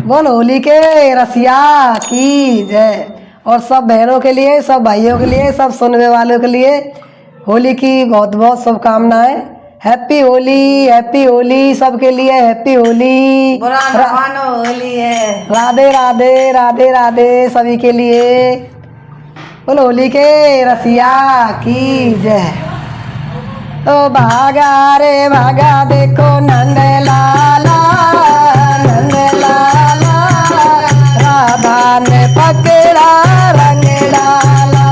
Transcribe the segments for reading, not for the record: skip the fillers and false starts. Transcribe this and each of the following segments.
बोल होली के रसिया की जय। और सब बहनों के लिए, सब भाइयों के लिए, सब सुनने वालों के लिए होली की बहुत बहुत शुभकामनाएं। हैप्पी होली, हैप्पी होली सबके लिए, हैप्पी होली। बुरा न मानो होली है। राधे राधे राधे राधे सभी के लिए। बोल होली के रसिया की जय। तो भागा रे भागा देखो नंद लाला, नंद लाला राधा ने पकड़ा रंग डाला।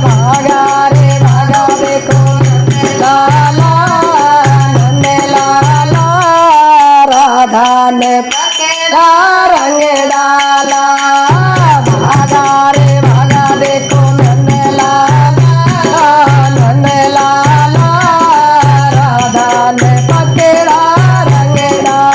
भागा रे भागा देखो नंद लाला, नंद लाला राधा ने पकड़ा रंग डाला। भागा रे भागा देखो नंद लाला, नंद लाला राधा ने पकड़ा रंग डाला।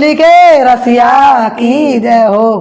होली के रसिया की जय हो।